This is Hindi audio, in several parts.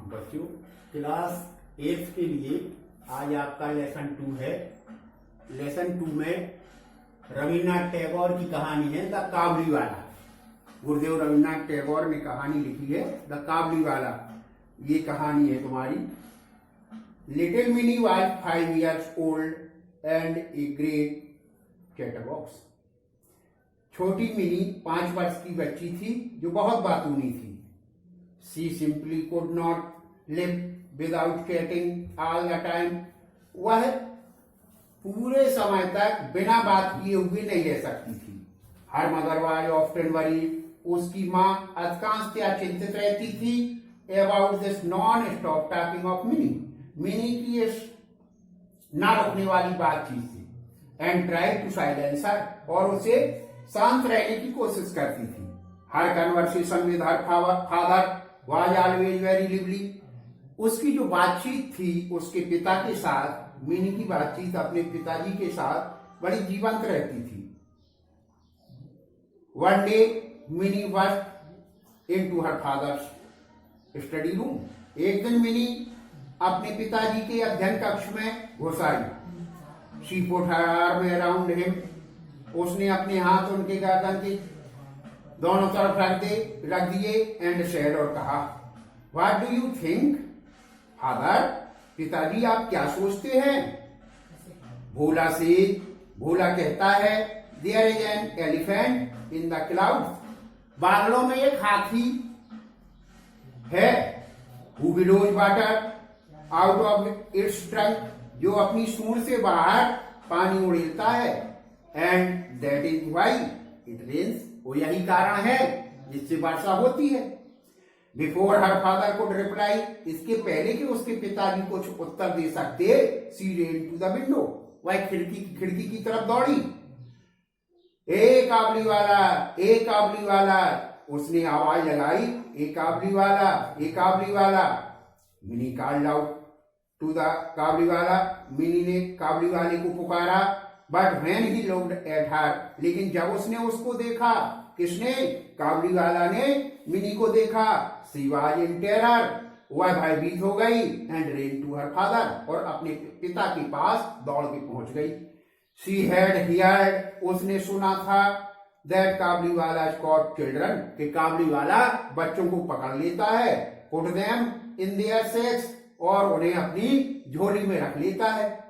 बच्चों, क्लास 8 के लिए आज आपका लेसन 2 है। लेसन 2 में रविन्द्रनाथ टैगोर की कहानी है द काबुलीवाला। गुरुदेव रविन्द्रनाथ टैगोर ने कहानी लिखी है द काबुलीवाला। ये कहानी है तुम्हारी। Little mini was 5 years old and a great chatterbox. छोटी मिनी 5 वर्ष की बच्ची थी जो बहुत बातूनी थी। She simply could not live without chatting all the time. वह पूरे समय तक बिना बात किए हुए नहीं रह सकती थी। हर मदर वाज ऑफ्टन वरीड। उसकी माँ अधिकांशतया चिंतित रहती थी about this non stop talking of Mini. Mini की इस ना रुकने वाली बातचीत थी। And try to silence her, और उसे शांत रहने की कोशिश करती थी। Her conversation with her father was always very lively. उसकी जो बातचीत थी उसके पिता के साथ, मिनी की बातचीत अपने पिताजी के साथ बड़ी जीवंत रहती थी। One day mini walked into her father's study room. एक दिन मिनी अपने पिताजी के अध्ययन कक्ष में घुस आई। She put her arm around him. उसने अपने हाथ उनके गर्दन के दोनों तरफ रख दिए एंड सेड, और कहा, what do you think father? पिताजी आप क्या सोचते हैं? भोला कहता है, there is an elephant in the cloud. बादलों में एक हाथी है। Who blows water out of its trunk, जो अपनी सूंड से बाहर पानी उड़ेलता है। And that is why it rains, वो यही कारण है जिससे वर्षा होती है। Before her father could reply, इसके पहले कि उसके पिताजी कुछ उत्तर दे सकते, सी रेन टू द विंडो, वह खिड़की की तरफ दौड़ी। ए काबुलीवाला, ए काबुलीवाला, उसने आवाज लगाई, ए काबुलीवाला, ए Kabuliwala. Mini called out to the Kabuliwala. Mini ने काबुलीवाले को पुकारा। But when he looked at her, लेकिन जब उसने उसको देखा, किसने? काबुलीवाला ने मिनी को देखा। शी वाज इन टेरर, वह भयभीत हो गई। And ran to her father, और अपने पिता के पास दौड़ के पहुंच गई। शी हैड हियर्ड, उसने सुना था, दैट काबुलीवाला कॉट चिल्ड्रन, कि काबुलीवाला बच्चों को पकड़ लेता है, put them in their sex, और उन्हें अपनी झोली में रख लेता है।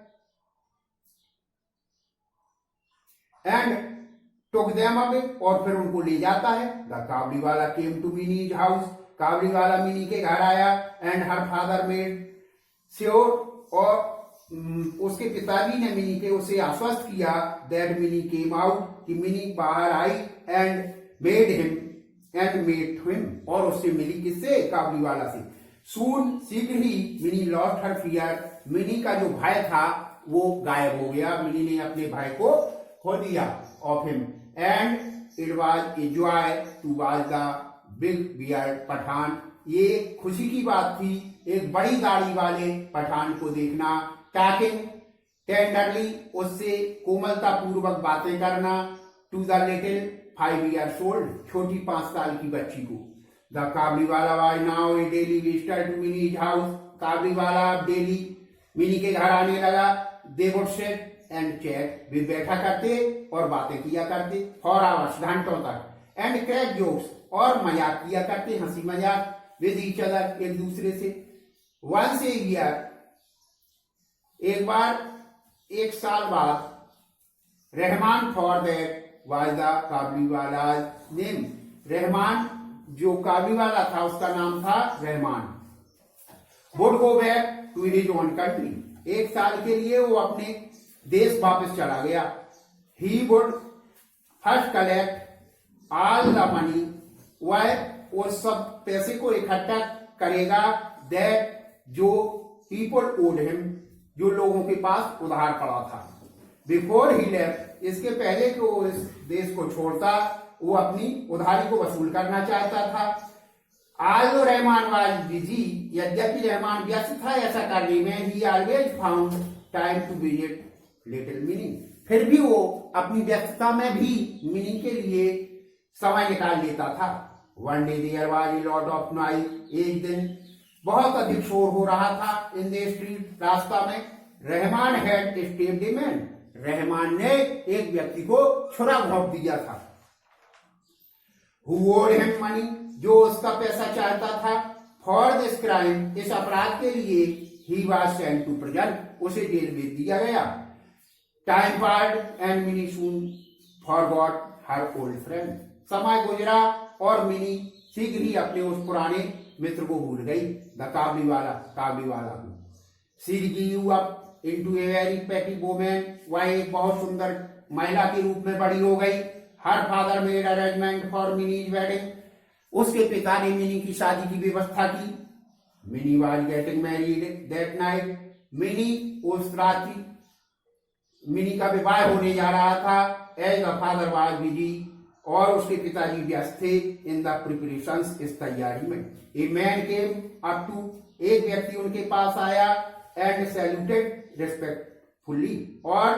एंड टुक देम अवे, और फिर उनको ले जाता है। The Kabuliwala came to Mini's house, Kabuliwala Mini के घर आया। And her father made sure, और उसके पिताजी ने मिनी के उसे आश्वस्त किया, दैट मिनी केम आउट, कि मिनी बाहर आई। एंड मेड टू हिम, और उससे मिली, किससे? काबुलीवाला से। सून, शीघ्र ही, Mini lost her fear, Mini का जो भय था वो गायब हो गया। मिनी ने अपने भय को खो दिया of him. And it was a joy to watch the big beard Pathan. ये खुशी की बात थी एक बड़ी दाढ़ी वाले पठान को देखना। टॉकिंग टेंडरली, उससे कोमलता पूर्वक बातें करना। To the little 5 years old, छोटी 5 साल की बच्ची को। The Kabuliwala was now a daily visitor to Mini's house. Kabuliwala daily Mini के घर आने लगा। They would sit and chat, वे बैठा करते और बातें किया करते फॉर आवर्स, घंटों तक। एंड क्रैक जोक्स, और मजाक किया करते, हंसी मजाक, विद ईच अदर, एक दूसरे से। वंस ए ईयर, एक बार, 1 साल बाद, Rahman for that was the Kabuliwala name. Rahman, जो काबुलीवाला था उसका नाम था Rahman, would go back to his own country. 1 साल के लिए वो अपने देश वापस चला गया। He would first collect all the money, वह उस सब पैसे को इकट्ठा करेगा, दैट जो पीपल ओड हिम, जो लोगों के पास उधार पड़ा था। बिफोर ही लेफ्ट, इसके पहले कि वो इस देश को छोड़ता, वो अपनी उधारी को वसूल करना चाहता था। आज रहमान वाज बिजी, यद्यपि रहमान व्यस्त था ऐसा करने में, he always found time to visit little Mini, फिर भी वो अपनी व्यस्तता में भी मिनी के लिए समय निकाल लेता था। One day there was a lot of noise, एक दिन बहुत अधिक शोर हो रहा था इन द स्ट्रीट, रास्ता में। Rahman had stepped a man, Rahman ने एक व्यक्ति को छुरा घोंप दिया था। हु ओड हिम मनी, जो उसका पैसा चाहता था। फॉर दिस क्राइम, इस अपराध के लिए he was sent to prison, उसे जेल भेज दिया गया। Time passed and Mini soon forgot her old friend, समय गुजरा और मिनी शीघ्र ही अपने उस पुराने मित्र को भूल गई। द काबलीवाला, काबलीवाला को। She grew up into a very पेटी वुमन, वह एक बहुत सुंदर महिला के रूप में बड़ी हो गई। Her father made arrangement for Mini's wedding, उसके पिता ने मिनी की शादी की व्यवस्था की। Mini was getting married that night, Mini उस रात्रि मिनी का विवाह होने जा रहा था। As the father was busy, और उसके पिताजी व्यस्त थे। इन द प्रिपरेशंस, इस तैयारी में। A man came up to, एक व्यक्ति उनके पास आया। एंड सैल्यूटेड रिस्पेक्टफुली, और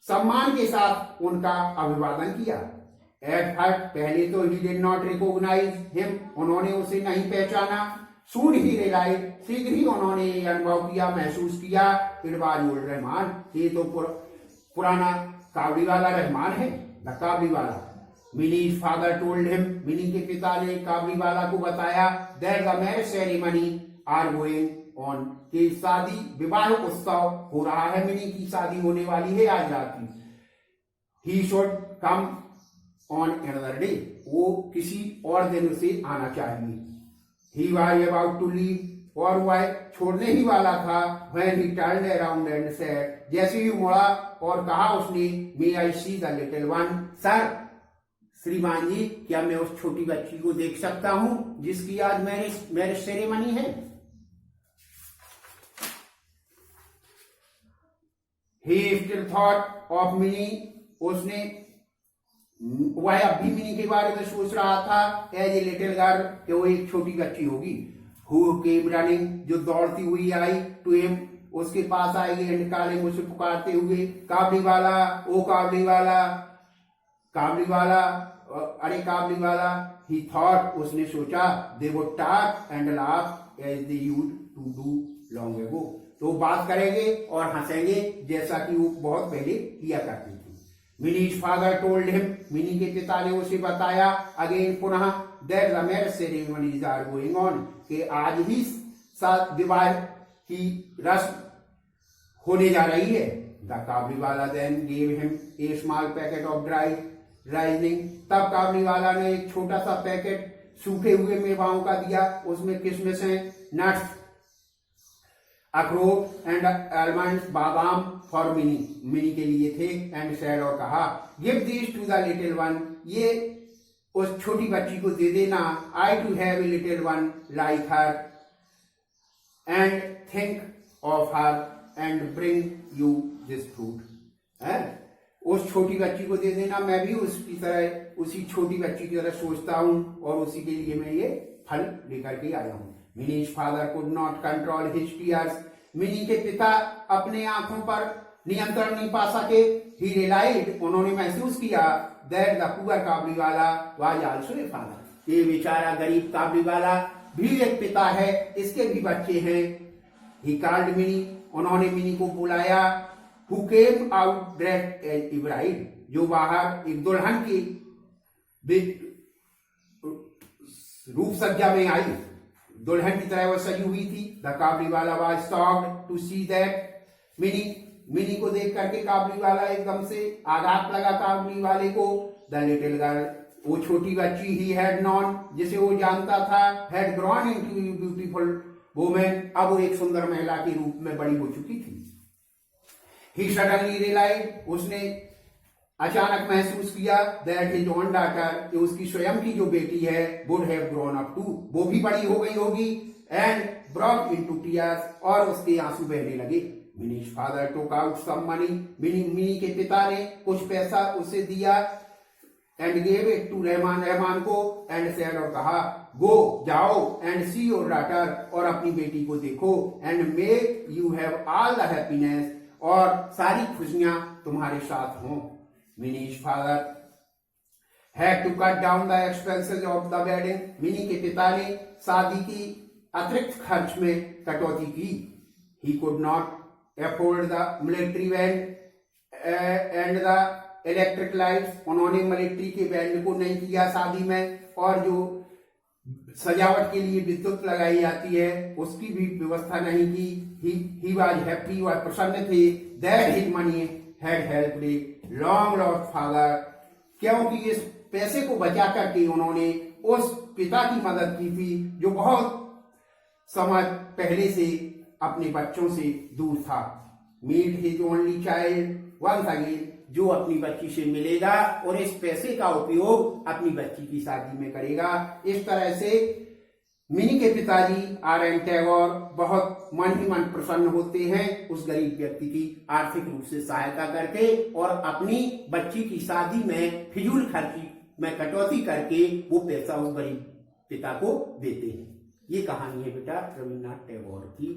सम्मान के साथ उनका अभिवादन किया। एट फर्स्ट, पहले तो he did not recognise him, उन्होंने उसे नहीं पहचाना। सून ही रियलाइज, शीघ्र ही उन्होंने अनुभव किया, महसूस किया। इट वाज ओल्ड रहमान, ये तो पुराना काबलीवाला रहमान है, the Kabuliwala. Mini's father told him, Mini के पिता ने काबलीवाला को बताया। That the marriage ceremony are going on, कि शादी विवाह उत्सव हो रहा है, मिनी की शादी होने वाली है आज रात की। He should come on another day, वो किसी और दिन उसे आना चाहिए। He was about to leave, और वह छोड़ने ही वाला था। When he turned around and said, जैसे ही मुड़ा और कहा उसने, may I see the little one, sir श्रीमान जी, क्या मैं उस छोटी बच्ची को देख सकता हूं जिसकी आज मैरिज सेरेमनी है। He still thought of mini, उसने वह अब भी मिनी के बारे में सोच रहा था। एज ए लिटिल गर्ल, कि वो एक छोटी बच्ची होगी। Who came running, जो दौड़ती हुई आई। टू हिम, उसके पास आई। एंड काले मुझसे पुकारते हुए, काबलीवाला, ओ काबलीवाला, काबलीवाला, अरे काबलीवाला। He thought, उसने सोचा, they would talk and laugh as they used to do long ago, तो बात करेंगे और हंसेंगे जैसा कि वो बहुत पहले किया करती थी। Mini's father told him, Mini के पिता ने उसे बताया। अगेन, पुनः, that the marriage ceremonies are going on, कि आज ही विवाह की रस्म होने जा रही है। The Kabuliwala then gave him a small packet of dry raisins, तब काबलीवाला ने एक छोटा सा पैकेट सूखे हुए मेवाओं का दिया। उसमें किशमिश हैं, नट्स, अखरोट एंड आलमंड्स, बादाम फॉर मिनी, मिनी के लिए थे। एंड सैड, और कहा, give this to the little one, ये उस छोटी बच्ची को दे देना। I too have a little one like her and think of her and bring you this fruit, उस छोटी बच्ची को दे देना, मैं भी उसकी तरह, उसी छोटी बच्ची की तरह सोचता हूं और उसी के लिए मैं ये फल लेकर के आया हूं। Minis father could not control his tears, mini के पिता अपने आंखों पर नियंत्रण नहीं पा सके। ही रियलाइज्ड, उन्होंने महसूस किया, that the poor Kabuliwala was also a father, ये बेचारा गरीब काबलीवाला भी एक पिता है, इसके भी बच्चे हैं। ही कॉल्ड मिनी, उन्होंने मिनी को बुलाया। Who came out dressed as a bride, जो बाहर एक दुल्हन की रूप सज्जा में आई, दुल्हन की तरह वह सजी हुई थी। The Kabuliwala was shocked to see that Mini, Mini को देख करके काबलीवाला एकदम से आघात लगा काबलीवाले को। द लिटिल गर्ल, वो छोटी बच्ची, ही हैड नॉन, जिसे वो जानता था, had grown into beautiful women, अब वो एक सुंदर महिला के रूप में बड़ी हो चुकी थी। ही सडनली रियलाइज्ड, उसने अचानक महसूस किया, दैट हिज ओन डॉटर, उसकी स्वयं की जो बेटी है, would have grown up to, वो भी बड़ी हो गई होगी। एंड ब्रॉट इनटू टीयर्स, और उसके आंसू बहने लगे। Mini's father took out some money, Mini के पिता ने कुछ पैसा उसे दिया। And gave it to Rahman, Rahman को। एंड सेड, और कहा, गो, जाओ, एंड सी योर डॉटर, और अपनी बेटी को देखो। And may you have all the happiness, और सारी खुशियां तुम्हारे साथ हों। Mini's father had to cut down the expenses of the wedding, Mini के पिता ने शादी की अतिरिक्त खर्च में कटौती की। He could not afford the military band and the electric lights. उन्होंने मिलिट्री के बैंड को नहीं किया शादी में, और जो सजावट के लिए विद्युत लगाई जाती है उसकी भी व्यवस्था नहीं की। ही वॉज हैप्पी, वह प्रसन्न थे, that his money had helped a long lost father, क्योंकि इस पैसे को बचा करके उन्होंने उस पिता की मदद की थी जो बहुत समय पहले से अपने बच्चों से दूर था। Meet his only child once again, जो अपनी बच्ची से मिलेगा और इस पैसे का उपयोग अपनी बच्ची की शादी में करेगा। इस तरह से मिनी के पिताजी R.N. टैगोर बहुत मन ही मन प्रसन्न होते हैं उस गरीब व्यक्ति की आर्थिक रूप से सहायता करके, और अपनी बच्ची की शादी में फिजूल खर्ची में कटौती करके वो पैसा उस गरीब पिता को देते हैं। ये कहानी है बेटा रविन्द्रनाथ टैगोर की।